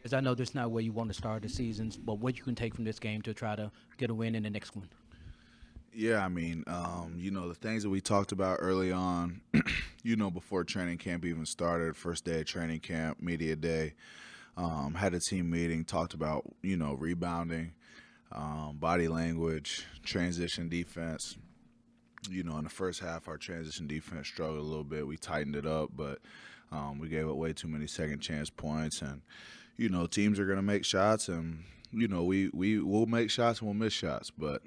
Because I know this is not where you want to start the seasons, but what you can take from this game to try to get a win in the next one. Yeah, I mean, the things that we talked about early on, before training camp even started, first day of training camp, media day, had a team meeting, talked about, rebounding, body language, transition defense. In the first half, our transition defense struggled a little bit. We tightened it up, but we gave up way too many second chance points. And, teams are going to make shots, and, we will make shots and we'll miss shots. But,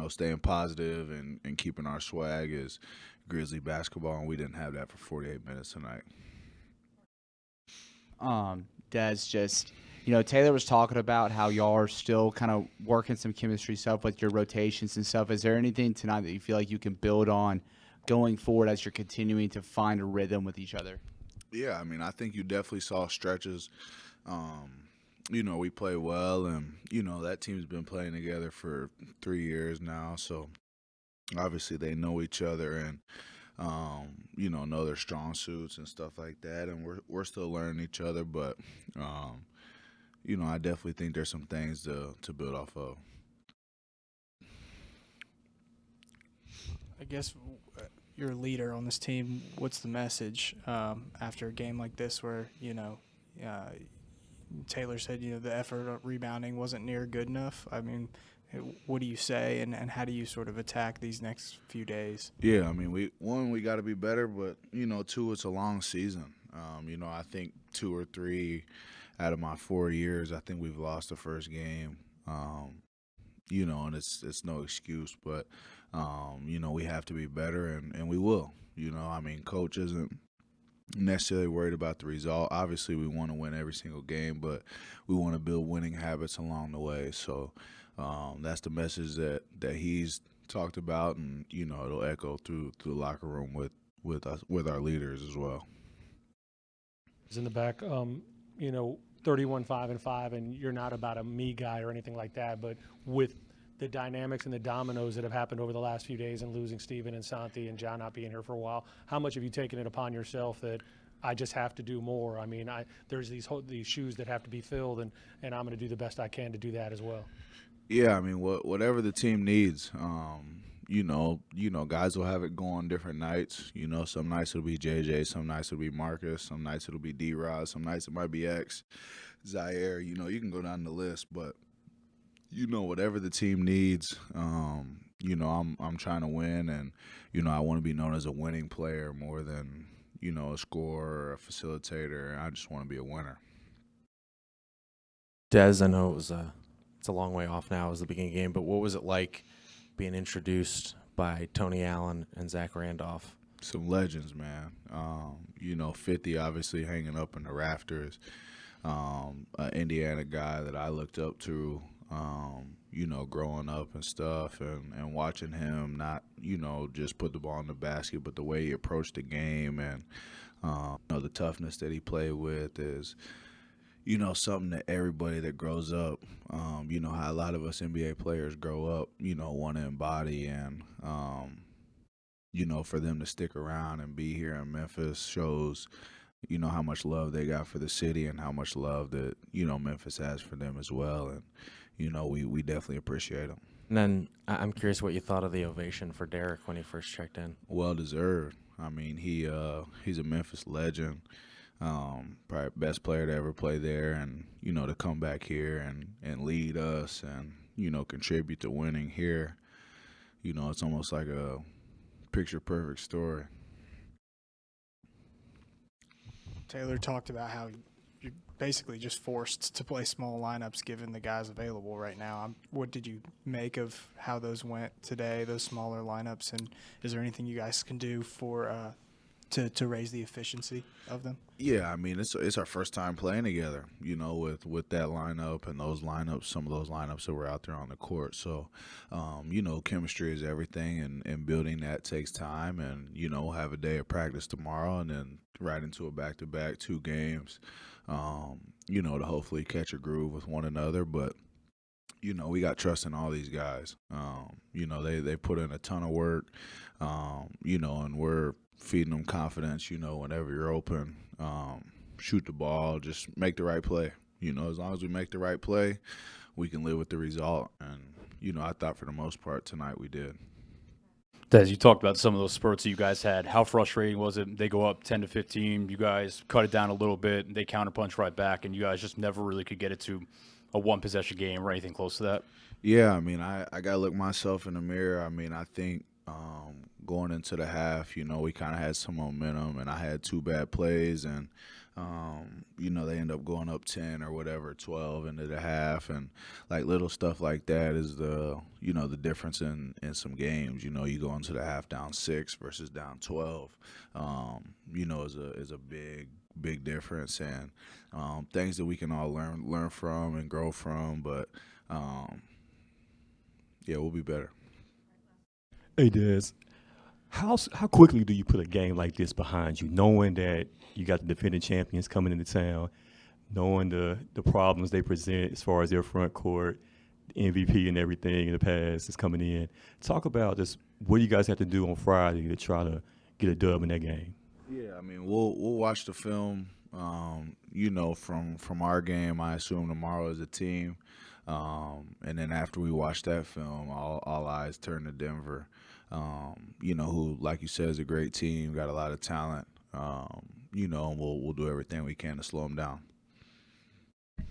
staying positive and keeping our swag is Grizzly basketball, and we didn't have that for 48 minutes tonight. Des, Taylor was talking about how y'all are still kind of working some chemistry stuff with your rotations and stuff. Is there anything tonight that you feel like you can build on going forward as you're continuing to find a rhythm with each other? Yeah, I mean, I think you definitely saw stretches. We play well, and, that team's been playing together for 3 years now. So obviously they know each other and, know their strong suits and stuff like that. And we're still learning each other, but, I definitely think there's some things to build off of. I guess you're a leader on this team. What's the message after a game like this where, Taylor said, the effort of rebounding wasn't near good enough? I mean, what do you say, and how do you sort of attack these next few days? Yeah, I mean, we got to be better, but, two, it's a long season. I think 2 or 3 out of my 4 years, I think we've lost the first game. And it's no excuse, but, we have to be better, and we will. Coach isn't necessarily worried about the result. Obviously, we want to win every single game, but we want to build winning habits along the way. So that's the message that he's talked about, and, it'll echo through the locker room with our leaders as well. In the back, 31-5-5, and you're not about a me guy or anything like that, but with the dynamics and the dominoes that have happened over the last few days and losing Steven and Santi and John not being here for a while, how much have you taken it upon yourself that I just have to do more? I mean, there's these shoes that have to be filled, and I'm going to do the best I can to do that as well. Yeah, I mean, whatever the team needs, guys will have it go on different nights. Some nights it'll be JJ, some nights it'll be Marcus, some nights it'll be D-Rod, some nights it might be X, Zaire. You can go down the list, but whatever the team needs, I'm trying to win, and I want to be known as a winning player more than a scorer or a facilitator. I just want to be a winner. Des, I know it's a long way off now. It was the beginning of the game, but what was it like being introduced by Tony Allen and Zach Randolph? Some legends, man. 50 obviously hanging up in the rafters. An Indiana guy that I looked up to, growing up and stuff, and watching him not, just put the ball in the basket, but the way he approached the game, and the toughness that he played with is, something that everybody that grows up, how a lot of us NBA players grow up, want to embody, and, for them to stick around and be here in Memphis shows, how much love they got for the city and how much love that, Memphis has for them as well. And, we definitely appreciate them. And then I'm curious what you thought of the ovation for Derek when he first checked in. Well deserved. I mean, he's a Memphis legend. Probably best player to ever play there, and to come back here and lead us and contribute to winning here, it's almost like a picture perfect story. Taylor talked about how you're basically just forced to play small lineups given the guys available right now. What did you make of how those went today, those smaller lineups, and is there anything you guys can do for to raise the efficiency of them? Yeah, I mean, it's our first time playing together, with that lineup and those lineups, some of those lineups that were out there on the court. So, chemistry is everything, and building that takes time, and, have a day of practice tomorrow and then right into a back-to-back 2 games, to hopefully catch a groove with one another. But, we got trust in all these guys. They put in a ton of work, and we're feeding them confidence, whenever you're open, shoot the ball, just make the right play. As long as we make the right play, we can live with the result. And, I thought for the most part tonight we did. Des, you talked about some of those spurts that you guys had. How frustrating was it? They go up 10 to 15. You guys cut it down a little bit. And they counterpunch right back, and you guys just never really could get it to a one-possession game or anything close to that. Yeah, I mean, I got to look myself in the mirror. I mean, I think going into the half, we kind of had some momentum, and I had 2 bad plays, and they end up going up 10 or whatever, 12 into the half, and like little stuff like that is the difference in some games. You go into the half down 6 versus down 12, is a big difference, and things that we can all learn from and grow from. But yeah, we'll be better. Hey, Des, how quickly do you put a game like this behind you, knowing that you got the defending champions coming into town, knowing the problems they present as far as their front court, the MVP and everything in the past is coming in? Talk about just what you guys have to do on Friday to try to get a dub in that game. Yeah, I mean, we'll watch the film, from our game, I assume tomorrow as a team. And then after we watch that film, all eyes turn to Denver, who, like you said, is a great team, got a lot of talent, and we'll do everything we can to slow them down.